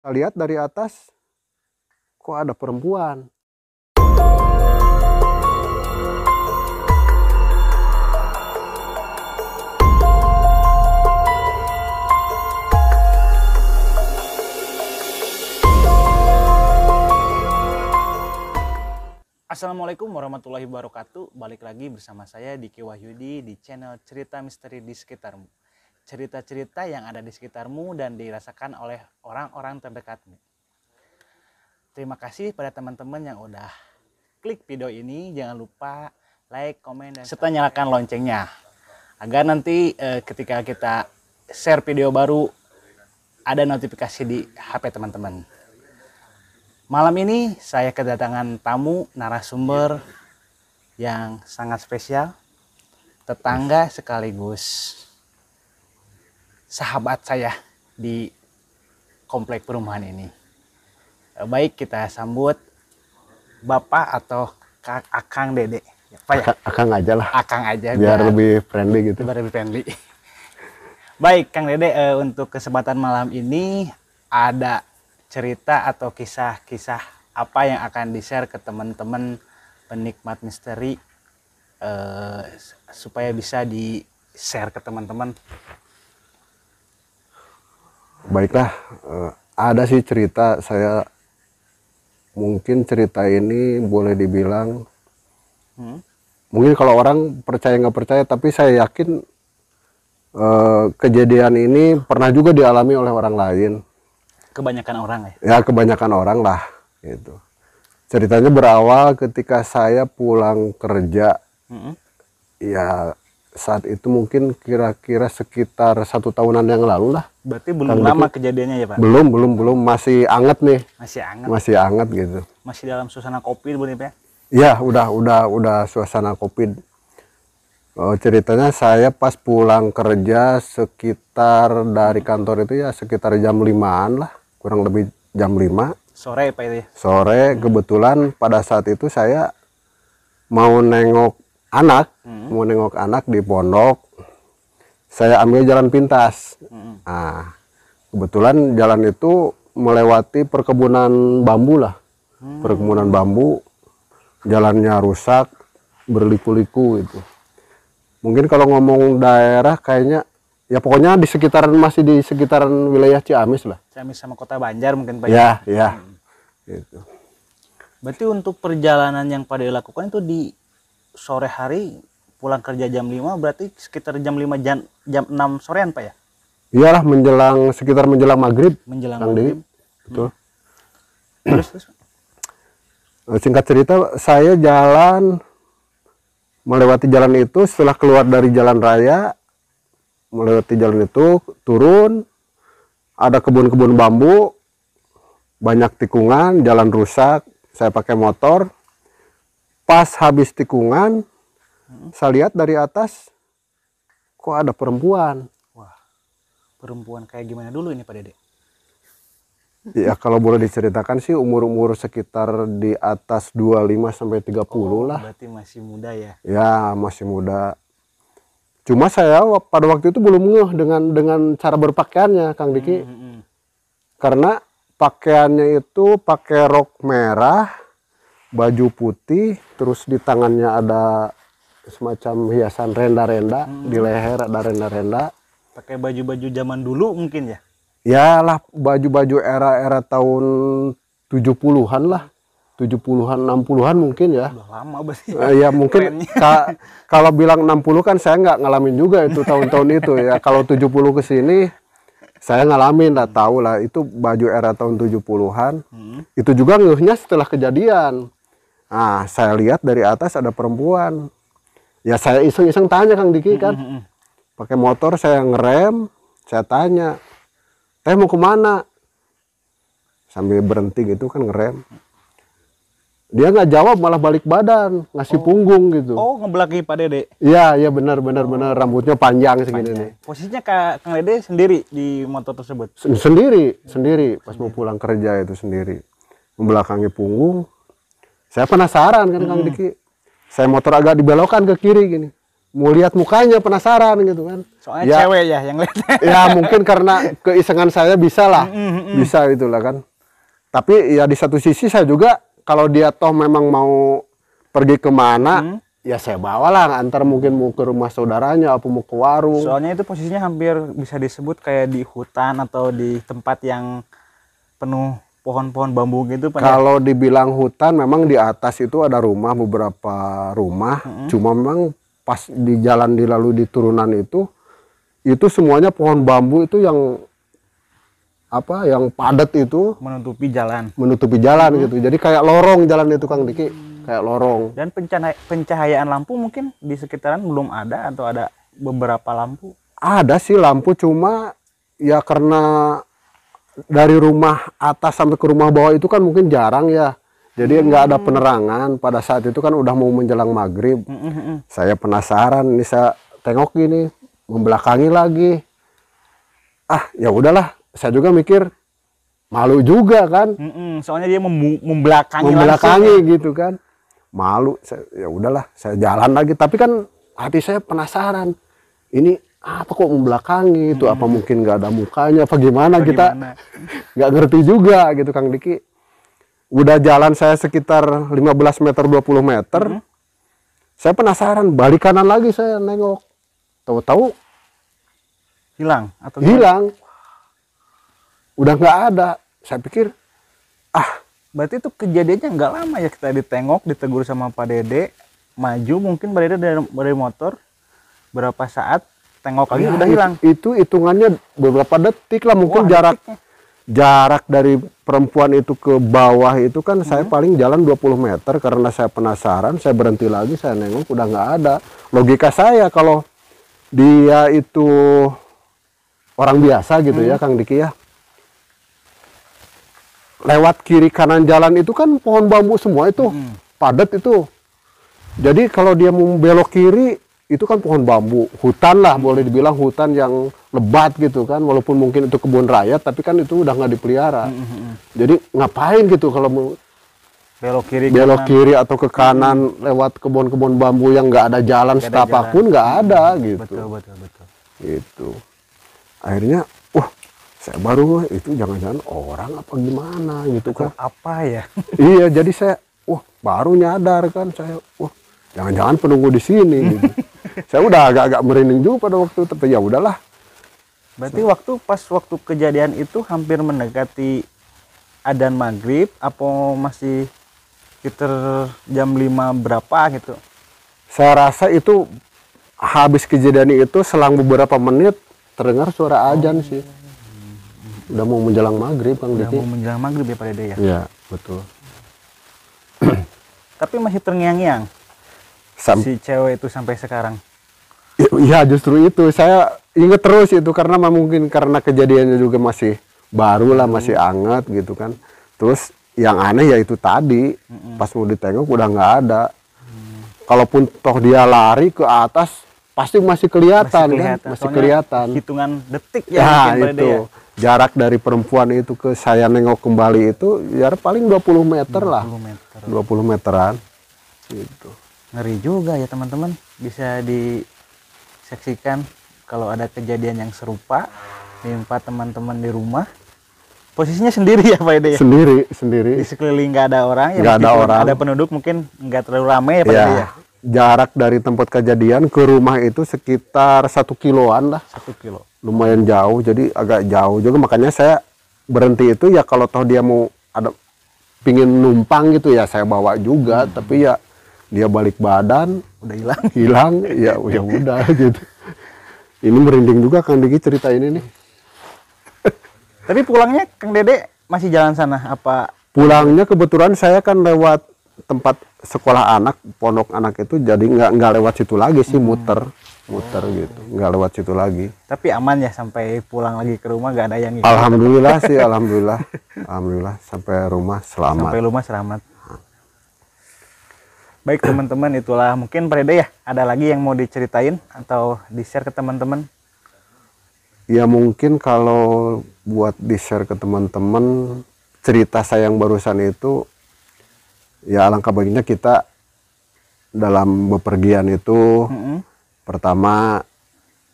Saya lihat dari atas, kok ada perempuan. Assalamualaikum warahmatullahi wabarakatuh. Balik lagi bersama saya Diki Wahyudi di channel Cerita Misteri di Sekitarmu. Cerita-cerita yang ada di sekitarmu dan dirasakan oleh orang-orang terdekatmu. Terima kasih pada teman-teman yang udah klik video ini. Jangan lupa like, komen, dan serta nyalakan loncengnya. Agar nanti ketika kita share video baru, ada notifikasi di HP teman-teman. Malam ini saya kedatangan tamu narasumber yang sangat spesial, tetangga sekaligus sahabat saya di komplek perumahan ini. Baik, kita sambut Bapak atau Akang Dede. Apa ya? Akang aja lah. Akang aja. Biar lebih friendly gitu. Biar lebih friendly. Baik, Kang Dede, untuk kesempatan malam ini ada cerita atau kisah-kisah apa yang akan di-share ke teman-teman penikmat misteri supaya bisa di-share ke teman-teman. Baiklah, ada sih cerita saya. Mungkin cerita ini boleh dibilang, mungkin kalau orang percaya nggak percaya, tapi saya yakin kejadian ini pernah juga dialami oleh orang lain. Kebanyakan orang ya? Ya, kebanyakan orang lah gitu. Ceritanya berawal ketika saya pulang kerja. Ya, saat itu mungkin kira-kira sekitar 1 tahunan yang lalu lah. Berarti belum lama kejadiannya ya, Pak? Belum, masih anget nih. Masih anget Gitu. Masih dalam suasana COVID, Bu, ya? Ya, udah suasana COVID. Ceritanya saya pas pulang kerja sekitar dari kantor itu ya sekitar jam 5-an lah, kurang lebih jam 5 sore, Pak, itu ya? Sore. Kebetulan pada saat itu saya mau nengok anak di pondok. Saya ambil jalan pintas. Nah, kebetulan jalan itu melewati perkebunan bambu lah. Perkebunan bambu, jalannya rusak, berliku-liku itu. Mungkin kalau ngomong daerah kayaknya ya pokoknya masih di sekitaran wilayah Ciamis lah. Ciamis sama Kota Banjar mungkin, Pak. Ya. Gitu. Berarti untuk perjalanan yang pada dilakukan itu di sore hari, pulang kerja jam 5, berarti sekitar jam 5 jam 6 sorean, Pak ya? Iyalah, sekitar menjelang maghrib. Menjelang maghrib. Betul. Terus? Singkat cerita, saya melewati jalan itu. Setelah keluar dari jalan raya, melewati jalan itu, turun, ada kebun-kebun bambu, banyak tikungan, jalan rusak. Saya pakai motor. Pas habis tikungan, saya lihat dari atas, kok ada perempuan. Wah, perempuan kayak gimana dulu ini, Pak Dede? Ya, kalau boleh diceritakan sih umur-umur sekitar di atas 25 sampai 30 lah. Berarti masih muda ya? Ya, masih muda. Cuma saya pada waktu itu belum ngeh dengan cara berpakaiannya, Kang Diki. Karena pakaiannya itu pakai rok merah, baju putih, terus di tangannya ada semacam hiasan renda-renda, di leher ada renda-renda. Pakai baju-baju zaman dulu mungkin ya? Ya lah, baju-baju era tahun 70-an lah. 70-an, 60-an mungkin ya. Udah lama berarti. Ya mungkin kalau bilang 60 kan saya nggak ngalamin juga itu tahun-tahun itu ya. Kalau 70 ke sini saya ngalamin lah, tahu lah itu baju era tahun 70-an. Itu juga ngehnya setelah kejadian. Nah, saya lihat dari atas ada perempuan. Ya saya iseng-iseng tanya Kang Diki kan. Pakai motor saya ngerem, saya tanya, "Teh mau kemana?" Sambil berhenti gitu kan ngerem. Dia nggak jawab, malah balik badan, ngasih punggung gitu. Oh, ngebelakang Pak Dede? Iya, benar. Rambutnya panjang segini nih. Posisinya Kang Dede sendiri di motor tersebut? Sendiri. Pas mau pulang kerja itu sendiri. Membelakangi punggung. Saya penasaran kan Kang Diki. Saya motor agak dibelokkan ke kiri gini. mau lihat mukanya, penasaran gitu kan. Soalnya Ya, cewek ya yang lihat. ya mungkin karena keisengan saya bisa lah, bisa itulah kan. Tapi ya di satu sisi saya juga kalau dia toh memang mau pergi kemana, ya saya bawalah, antar mungkin mau ke rumah saudaranya, apa mau ke warung. Soalnya itu posisinya hampir bisa disebut kayak di hutan atau di tempat yang penuh pohon-pohon bambu gitu, Pak. Kalau dibilang hutan, memang di atas itu ada rumah, beberapa rumah. Cuma memang pas di jalan lalu di turunan itu semuanya pohon bambu itu yang apa, yang padat itu Menutupi jalan. gitu. Jadi kayak lorong jalan itu Kang Diki, kayak lorong. Dan pencahayaan lampu mungkin di sekitaran belum ada atau ada beberapa lampu. Ada sih lampu, cuma ya karena dari rumah atas sampai ke rumah bawah itu kan mungkin jarang ya. Jadi nggak ada penerangan. Pada saat itu kan udah mau menjelang maghrib. Saya penasaran, ini saya tengok gini, membelakangi lagi. Ah, ya udahlah. Saya juga mikir malu juga kan. Soalnya dia membelakangi Membelakangi langsung. gitu kan. Malu. Ya udahlah, saya jalan lagi. Tapi kan hati saya penasaran. Ini apa kok membelakangi itu? Apa mungkin nggak ada mukanya? Apa gimana? Kita nggak ngerti juga gitu Kang Diki. Udah jalan saya sekitar 15 meter 20 meter. Saya penasaran, balik kanan lagi saya nengok. Tahu-tahu Hilang atau hilang. Udah nggak ada. Saya pikir, berarti itu kejadiannya nggak lama ya, kita ditengok, ditegur sama Pak Dede, maju mungkin Pak Dede dari motor, berapa saat tengok lagi ya, udah hilang. Itu hitungannya beberapa detik lah, mungkin Wah, jarak dari perempuan itu ke bawah itu kan saya paling jalan 20 meter. Karena saya penasaran, saya berhenti lagi, saya nengok, udah nggak ada. Logika saya kalau dia itu orang biasa gitu ya Kang Diki ya, lewat kiri kanan jalan itu kan pohon bambu semua itu, padat itu. Jadi kalau dia mau belok kiri itu kan pohon bambu, hutan lah, boleh dibilang hutan yang lebat gitu kan, walaupun mungkin itu kebun raya, tapi kan itu udah nggak dipelihara. Jadi ngapain gitu kalau mau belok kiri belok kiri atau ke kanan lewat kebun-kebun bambu yang nggak ada jalan setapak pun nggak ada gitu. Betul. Gitu. Akhirnya, saya baru itu jangan-jangan orang apa gimana gitu kan. Apa ya? Iya, jadi saya baru nyadar kan saya, jangan-jangan penunggu di sini gitu. Saya udah agak-agak merinding juga pada waktu itu, tapi ya udahlah. Berarti waktu kejadian itu hampir mendekati adzan maghrib, apa masih sekitar jam 5 berapa gitu? Saya rasa itu habis kejadian itu selang beberapa menit terdengar suara azan sih. Udah mau menjelang maghrib Kang Udah Diki. mau menjelang maghrib ya Pak Dede ya? Iya, betul. Tapi masih terngiang-ngiang si cewek itu sampai sekarang. Iya, justru itu saya inget terus itu karena mungkin karena kejadiannya juga masih baru lah, masih anget gitu kan. Terus yang aneh ya itu tadi, pas mau ditengok udah nggak ada. Kalaupun toh dia lari ke atas pasti masih kelihatan kan, masih kelihatan. Hitungan detik Ya, ya mungkin Pak Dede itu ya. jarak dari perempuan itu ke saya nengok kembali itu ya paling 20 meter lah. 20 meteran gitu. Ngeri juga ya teman-teman, bisa disaksikan kalau ada kejadian yang serupa menimpa teman-teman di rumah. Posisinya sendiri ya Pak Dede ya? Sendiri. Di sekeliling nggak ada orang ya, Nggak ada meskipun orang. ada penduduk mungkin nggak terlalu ramai ya Pak Dede ya? Jarak dari tempat kejadian ke rumah itu sekitar 1 kiloan lah. 1 kilo. Lumayan jauh, jadi agak jauh juga, makanya saya berhenti itu ya kalau toh dia mau ada pingin numpang gitu ya saya bawa juga, tapi ya dia balik badan Udah hilang ya udah gitu. Ini merinding juga Kang Diki cerita ini nih. Tapi pulangnya Kang Dede masih jalan sana apa? Pulangnya kebetulan saya kan lewat tempat sekolah anak, pondok anak itu, jadi nggak lewat situ lagi sih, muter gitu, nggak lewat situ lagi. Tapi aman ya sampai pulang lagi ke rumah nggak ada yang ngikutin? Alhamdulillah sih, alhamdulillah sampai rumah selamat. Sampai rumah selamat. Baik teman-teman, itulah mungkin Pak Dede ya, ada lagi yang mau diceritain atau di-share ke teman-teman? Ya mungkin kalau buat di-share ke teman-teman cerita saya yang barusan itu, ya alangkah baiknya kita dalam bepergian itu pertama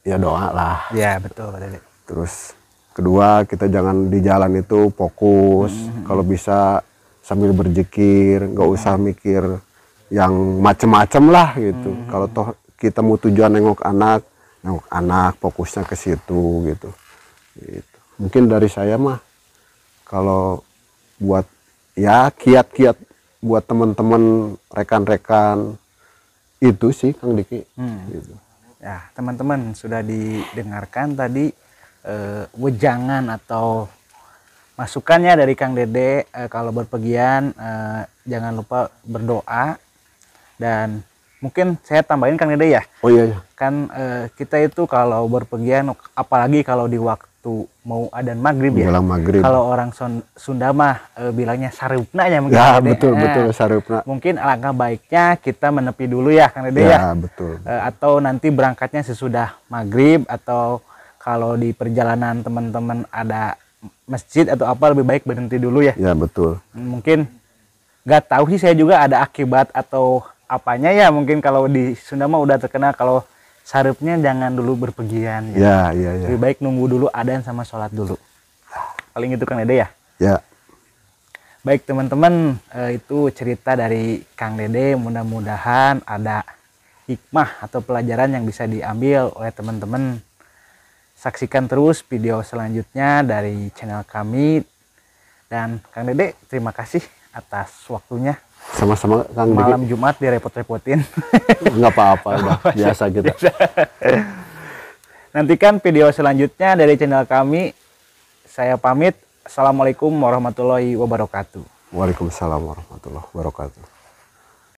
ya doa lah. Ya betul Dede. Terus kedua kita jangan di jalan itu fokus. Kalau bisa sambil berzikir, nggak usah mikir yang macem-macem lah gitu. Kalau toh kita mau tujuan nengok anak fokusnya ke situ gitu. Gitu. Mungkin dari saya mah kalau buat ya kiat-kiat buat teman-teman rekan-rekan itu sih Kang Diki. Gitu. Ya teman-teman sudah didengarkan tadi wejangan atau masukannya dari Kang Dede. Kalau berpergian jangan lupa berdoa, dan mungkin saya tambahin Kang Dede ya. Oh iya, iya. Kan kita itu kalau berpergian, apalagi kalau di waktu mau adzan maghrib ya. Menjelang maghrib. Kalau orang Sunda mah bilangnya sarupna ya mungkin. Ya Dede. betul sarupna. Mungkin alangkah baiknya kita menepi dulu ya Kang Dede Ya ya. betul. Atau nanti berangkatnya sesudah maghrib, atau kalau di perjalanan teman-teman ada masjid atau apa, lebih baik berhenti dulu ya. Ya betul. Mungkin nggak tahu sih saya juga ada akibat atau apanya ya. Mungkin kalau di Sunda mah udah terkenal kalau sarupnya jangan dulu berpergian. Ya. Lebih baik nunggu dulu adzan sama sholat dulu. Paling itu Kang Dede ya. Ya. Baik teman-teman, itu cerita dari Kang Dede. Mudah-mudahan ada hikmah atau pelajaran yang bisa diambil oleh teman-teman. Saksikan terus video selanjutnya dari channel kami. Dan Kang Dede, terima kasih atas waktunya. Sama-sama Kang Diki. Malam Jumat direpot-repotin. Nggak apa-apa, udah biasa kita. Nantikan video selanjutnya dari channel kami. Saya pamit. Assalamualaikum warahmatullahi wabarakatuh. Waalaikumsalam warahmatullahi wabarakatuh.